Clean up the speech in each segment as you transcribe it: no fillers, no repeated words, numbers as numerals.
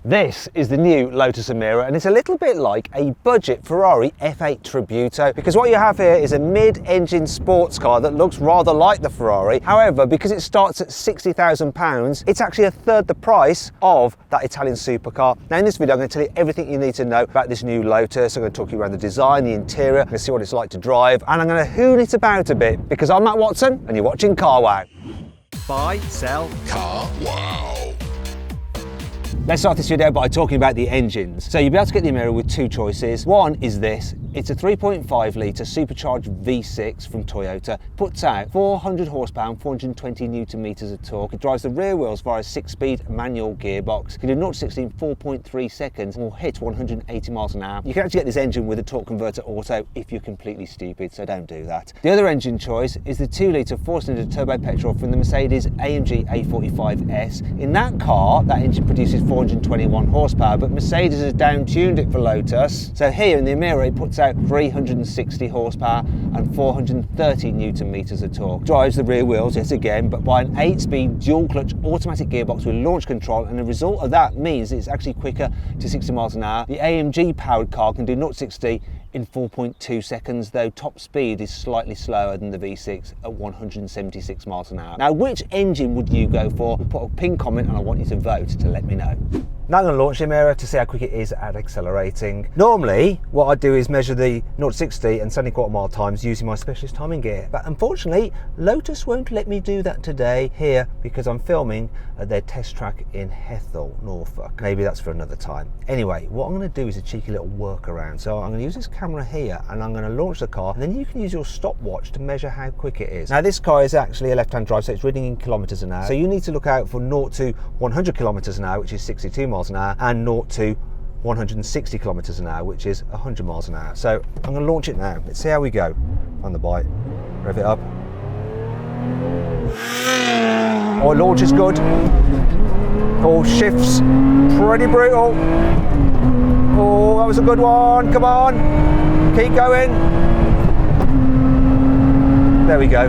This is the new Lotus Emira, and it's a little bit like a budget Ferrari F8 Tributo, because what you have here is a mid-engine sports car that looks rather like the Ferrari. However, because it starts at £60,000, it's actually a third the price of that Italian supercar. Now in this video I'm going to tell you everything you need to know about this new Lotus. I'm going to talk you around the design, the interior, I'm going to see what it's like to drive, and I'm going to hoon it about a bit, because I'm Matt Watson and you're watching Car Wow. Buy, sell, Car Wow. Let's start this video by talking about the engines. So you'll be able to get the Emira with two choices. One is this. It's a 3.5 litre supercharged V6 from Toyota. Puts out 400 horsepower and 420 newton meters of torque. It drives the rear wheels via a 6-speed manual gearbox. You can do 0 to 60 in 4.3 seconds and will hit 180 miles an hour. You can actually get this engine with a torque converter auto if you're completely stupid, so don't do that. The other engine choice is the 2 litre 4-cylinder turbo petrol from the Mercedes AMG A45s. In that car, that engine produces 421 horsepower, but Mercedes has down-tuned it for Lotus. So here in the Emira, it puts out 360 horsepower and 430 newton meters of torque. Drives the rear wheels yet again, but by an 8-speed dual-clutch automatic gearbox with launch control, and the result of that means it's actually quicker to 60 miles an hour. The AMG powered car can do 0 to 60 in 4.2 seconds, though top speed is slightly slower than the V6 at 176 miles an hour. Now, which engine would you go for? Put a pin comment and I want you to vote to let me know. Now I'm going to launch the Emira to see how quick it is at accelerating. Normally, what I do is measure the 0 to 60 and 70 mile times using my specialist timing gear. But unfortunately, Lotus won't let me do that today here because I'm filming at their test track in Hethel, Norfolk. Maybe that's for another time. Anyway, what I'm going to do is a cheeky little workaround. So I'm going to use this camera here and I'm going to launch the car, and then you can use your stopwatch to measure how quick it is. Now this car is actually a left-hand drive, so it's reading in kilometers an hour. So you need to look out for 0 to 100 kilometers an hour, which is 62 miles an hour, and 0 to 160 kilometers an hour, which is 100 miles an hour. So I'm going to launch it now. Let's see how we go on the bike. Rev it up. Oh, launch is good. Oh, shifts pretty brutal. Oh, that was a good one. Come on, keep going. There we go.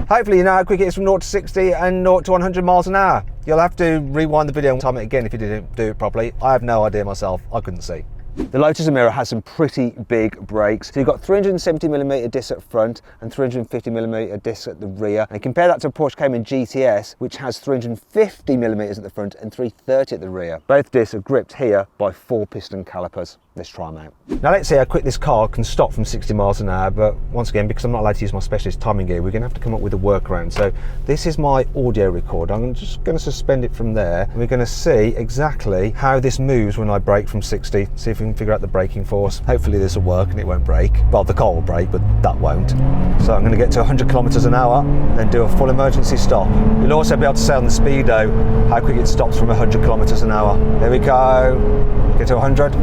Hopefully you know how quick it is from 0 to 60 and 0 to 100 miles an hour. You'll have to rewind the video and time it again if you didn't do it properly. I have no idea myself, I couldn't see. The Lotus Emira has some pretty big brakes. So you've got 370mm discs at front and 350mm discs at the rear. And compare that to a Porsche Cayman GTS, which has 350mm at the front and 330 at the rear. Both discs are gripped here by 4 piston calipers. Let's try them out. Now let's see how quick this car can stop from 60 miles an hour, but once again, because I'm not allowed to use my specialist timing gear, we're going to have to come up with a workaround. So this is my audio recorder. I'm just going to suspend it from there, and we're going to see exactly how this moves when I brake from 60, see if we can figure out the braking force. Hopefully this will work and it won't break. Well, the car will break, but that won't. So I'm going to get to 100 kilometers an hour, then do a full emergency stop. You'll also be able to say on the speedo how quick it stops from 100 kilometers an hour. There we go. Get to 100.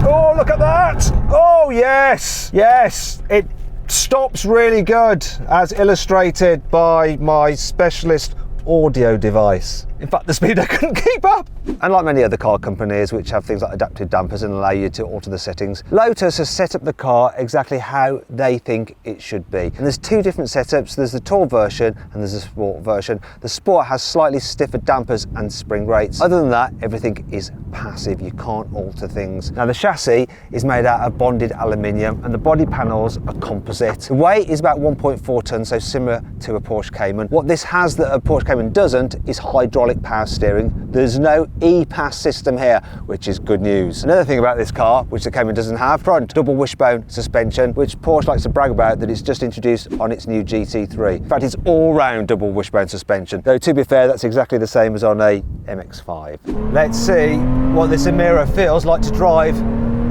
Oh, look at that! Oh, yes! Yes! It stops really good, as illustrated by my specialist audio device. In fact, the speedo couldn't keep up. Unlike many other car companies which have things like adaptive dampers and allow you to alter the settings, Lotus has set up the car exactly how they think it should be. And there's two different setups. There's the Tour version and there's the Sport version. The Sport has slightly stiffer dampers and spring rates. Other than that, everything is passive. You can't alter things. Now the chassis is made out of bonded aluminium and the body panels are composite. The weight is about 1.4 tons, so similar to a Porsche Cayman. What this has that a Porsche Cayman doesn't is hydraulic power steering. There's no e-pass system here, which is good news. Another thing about this car, which the Cayman doesn't have, front double wishbone suspension, which Porsche likes to brag about that it's just introduced on its new GT3. In fact, it's all-round double wishbone suspension, though to be fair, that's exactly the same as on a MX-5. Let's see what this Emira feels like to drive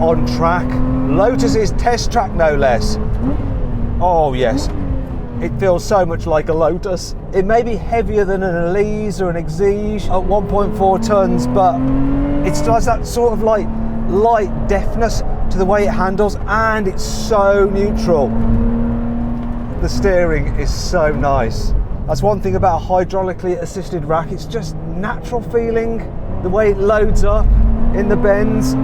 on track. Lotus's test track, no less. Oh yes. It feels so much like a Lotus. It may be heavier than an Elise or an Exige at 1.4 tons, but it still has that sort of like light deftness to the way it handles, and it's so neutral. The steering is so nice. That's one thing about a hydraulically assisted rack. It's just natural feeling, the way it loads up in the bends.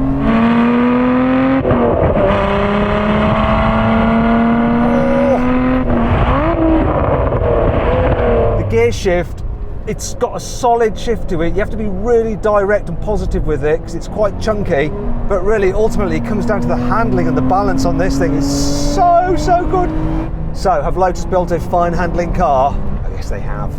Gear shift it's got a solid shift to it. You have to be really direct and positive with it because it's quite chunky, but really ultimately it comes down to the handling and the balance on this thing is so good. So have Lotus built a fine handling car? I guess they have.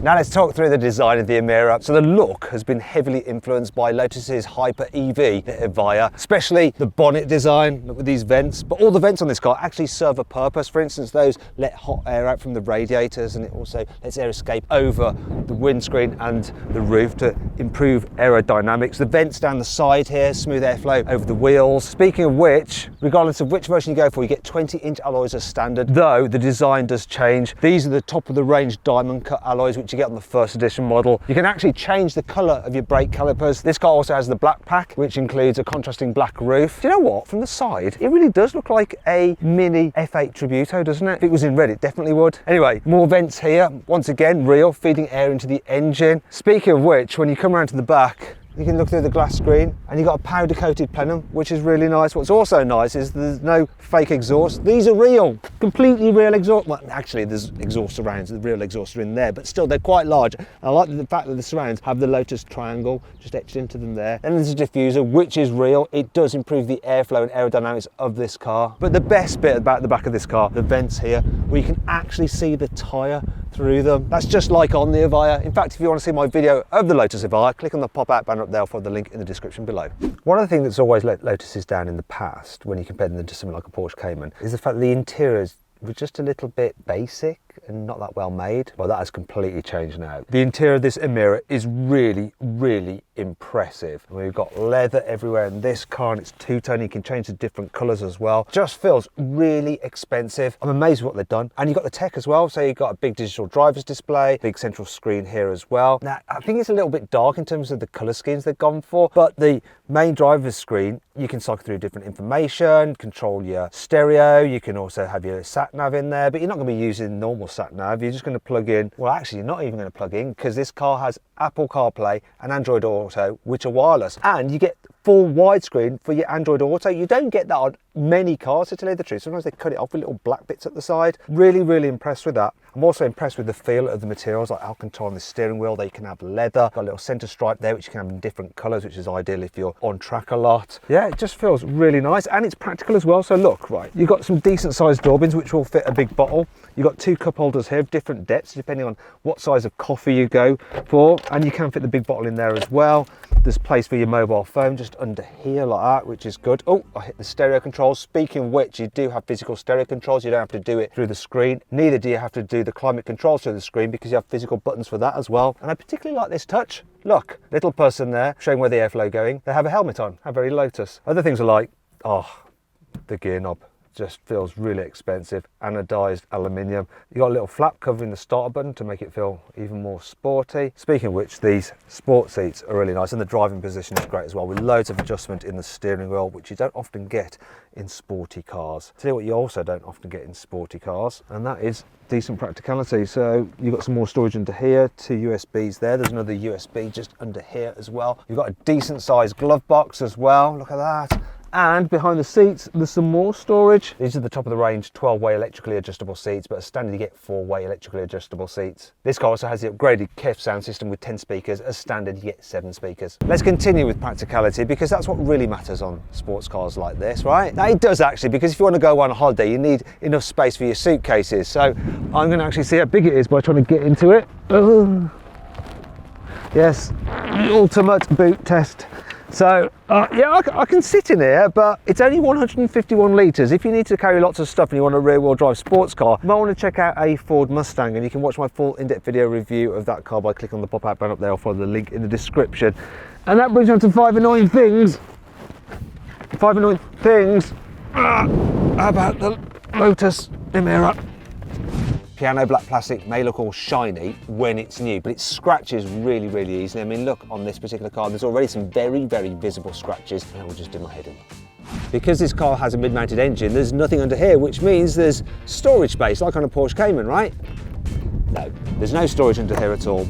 Now let's talk through the design of the Emira. So the look has been heavily influenced by Lotus's Hyper EV, the Evija, especially the bonnet design with these vents. But all the vents on this car actually serve a purpose. For instance, those let hot air out from the radiators, and it also lets air escape over the windscreen and the roof to improve aerodynamics. The vents down the side here, smooth airflow over the wheels. Speaking of which, regardless of which version you go for, you get 20-inch alloys as standard, though the design does change. These are the top of the range diamond cut alloys, which you get on the first edition model. You can actually change the colour of your brake calipers. This car also has the black pack, which includes a contrasting black roof. Do you know what? From the side, it really does look like a mini F8 Tributo, doesn't it? If it was in red, it definitely would. Anyway, more vents here. Once again, real, feeding air into the engine. Speaking of which, when you come around to the back, you can look through the glass screen and you've got a powder coated plenum, which is really nice. What's also nice is there's no fake exhaust. These are real, completely real exhaust. Well, actually there's exhaust surrounds, the real exhaust are in there, but still they're quite large. I like the fact that the surrounds have the Lotus triangle just etched into them there. Then there's a diffuser, which is real. It does improve the airflow and aerodynamics of this car. But the best bit about the back of this car, the vents here, where you can actually see the tyre through them. That's just like on the Evija. In fact, if you want to see my video of the Lotus Evija, click on the pop-out banner up there for the link in the description below. One of the things that's always let Lotuses down in the past, when you compare them to something like a Porsche Cayman, is the fact that the interiors were just a little bit basic and not that well made. Well, that has completely changed now. The interior of this Emira is really impressive. And we've got leather everywhere in this car, and it's two-tone. You can change the different colours as well. Just feels really expensive. I'm amazed with what they've done. And you've got the tech as well. So you've got a big digital driver's display, big central screen here as well. Now, I think it's a little bit dark in terms of the colour schemes they've gone for, but the main driver's screen, you can cycle through different information, control your stereo. You can also have your sat nav in there, but you're not going to be using normal sat nav. You're just going to plug in. Well, actually, you're not even going to plug in because this car has Apple CarPlay and Android Auto, which are wireless, and you get full widescreen for your Android Auto. You don't get that on many cars, to tell you the truth. Sometimes they cut it off with little black bits at the side. Really impressed with that. I'm also impressed with the feel of the materials, like Alcantara on the steering wheel. They can have leather, got a little center stripe there, which you can have in different colors, which is ideal if you're on track a lot. Yeah, it just feels really nice, and it's practical as well. So look, right, you've got some decent sized door bins, which will fit a big bottle. You've got two cup holders here of different depths, depending on what size of coffee you go for, and you can fit the big bottle in there as well. There's place for your mobile phone just under here like that, which is good. Oh, I hit the stereo controls. Speaking of which, you do have physical stereo controls. You don't have to do it through the screen. Neither do you have to do the climate controls through the screen, because you have physical buttons for that as well. And I particularly like this touch. Look, little person there showing where the airflow going. They have a helmet on. How very Lotus. Other things are like, oh, the gear knob. Just feels really expensive. Anodized aluminium. You got a little flap covering the starter button to make it feel even more sporty. Speaking of which, these sport seats are really nice, and the driving position is great as well, with loads of adjustment in the steering wheel, which you don't often get in sporty cars. Tell you what you also don't often get in sporty cars, and that is decent practicality. So you've got some more storage under here, two USBs there. There's another USB just under here as well. You've got a decent sized glove box as well. Look at that. And behind the seats, there's some more storage. These are the top of the range 12-way electrically adjustable seats, but as standard you get 4-way electrically adjustable seats. This car also has the upgraded KEF sound system with 10 speakers. As standard you get 7 speakers. Let's continue with practicality, because that's what really matters on sports cars like this, right? Now it does actually, because if you want to go on a holiday, you need enough space for your suitcases. So I'm going to actually see how big it is by trying to get into it. Oh. Yes, the ultimate boot test. So yeah, I can sit in here, but it's only 151 litres. If you need to carry lots of stuff and you want a rear-wheel drive sports car, you might want to check out a Ford Mustang, and you can watch my full in-depth video review of that car by clicking on the pop-out banner up there, or follow the link in the description. And that brings me on to 5 annoying things. 5 annoying things about the Lotus Emira. Piano black plastic may look all shiny when it's new, but it scratches really easily. I mean, look on this particular car, there's already some very visible scratches, and I will just do my head in. Because this car has a mid-mounted engine, there's nothing under here, which means there's storage space, like on a Porsche Cayman, right? No, there's no storage under here at all,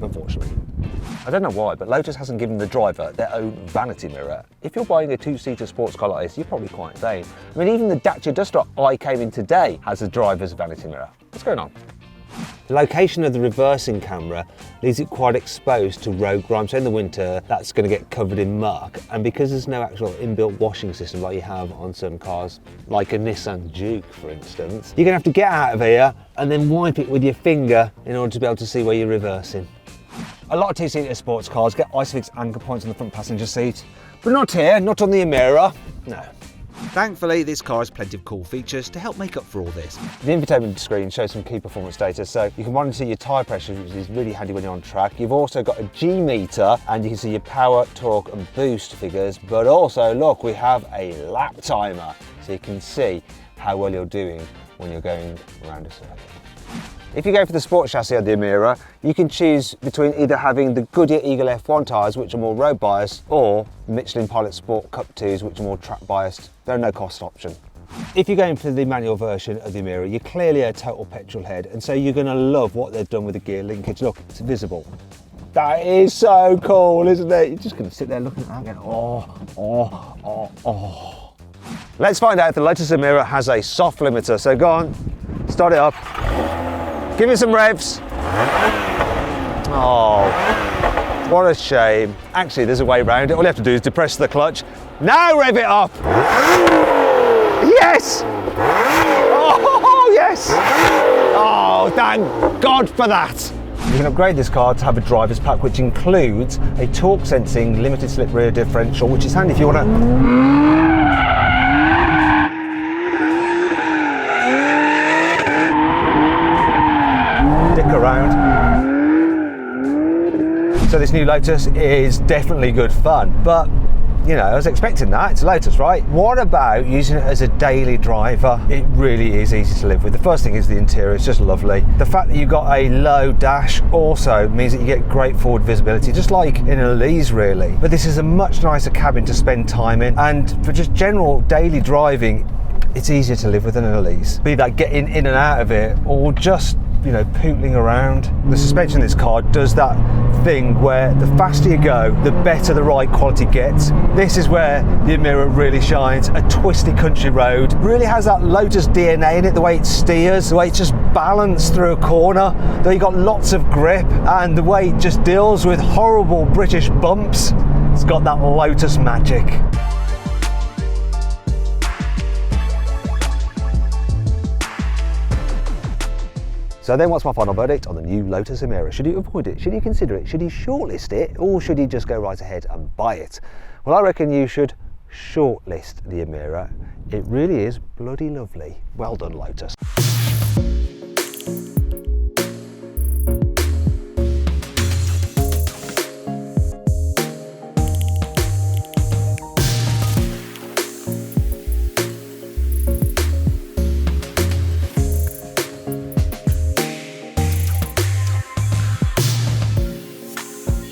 unfortunately. I don't know why, but Lotus hasn't given the driver their own vanity mirror. If you're buying a 2-seater sports car like this, you're probably quite vain. I mean, even the Dacia Duster I came in today has a driver's vanity mirror. What's going on? The location of the reversing camera leaves it quite exposed to road grime, so in the winter that's going to get covered in muck, and because there's no actual inbuilt washing system like you have on some cars, like a Nissan Juke for instance, you're going to have to get out of here and then wipe it with your finger in order to be able to see where you're reversing. A lot of two-seater sports cars get ISOFIX anchor points on the front passenger seat, but not here, not on the Emira, no. Thankfully, this car has plenty of cool features to help make up for all this. The infotainment screen shows some key performance data, so you can monitor your tyre pressure, which is really handy when you're on track. You've also got a G meter, and you can see your power, torque and boost figures, but also, look, we have a lap timer, so you can see how well you're doing when you're going around a circuit. If you go for the sport chassis of the Emira, you can choose between either having the Goodyear Eagle F1 tyres, which are more road biased, or Michelin Pilot Sport Cup 2s, which are more track biased. They're a no cost option. If you're going for the manual version of the Emira, you're clearly a total petrol head, and so you're going to love what they've done with the gear linkage. Look, it's visible. That is so cool, isn't it? You're just going to sit there looking at that and go, oh. Let's find out if the Lotus Emira has a soft limiter. So go on, start it up. Give it some revs. Oh, what a shame. Actually, there's a way around it. All you have to do is depress the clutch. Now rev it up. Yes! Oh, yes! Oh, thank God for that. You can upgrade this car to have a driver's pack, which includes a torque sensing limited slip rear differential, which is handy if you want to around. So this new Lotus is definitely good fun, but you know, I was expecting that. It's a Lotus, right? What about using it as a daily driver? It really is easy to live with. The first thing is the interior, it's just lovely. The fact that you've got a low dash also means that you get great forward visibility, just like in an Elise really. But this is a much nicer cabin to spend time in, and for just general daily driving, it's easier to live with than an Elise. Be that getting in and out of it, or just, you know, pootling around. The suspension in this car does that thing where the faster you go, the better the ride quality gets. This is where the Emira really shines. A twisty country road really has that Lotus DNA in it, the way it steers, the way it's just balanced through a corner, though you've got lots of grip, and the way it just deals with horrible British bumps. It's got that Lotus magic. So then what's my final verdict on the new Lotus Emira? Should you avoid it? Should you consider it? Should you shortlist it? Or should you just go right ahead and buy it? Well, I reckon you should shortlist the Emira. It really is bloody lovely. Well done, Lotus.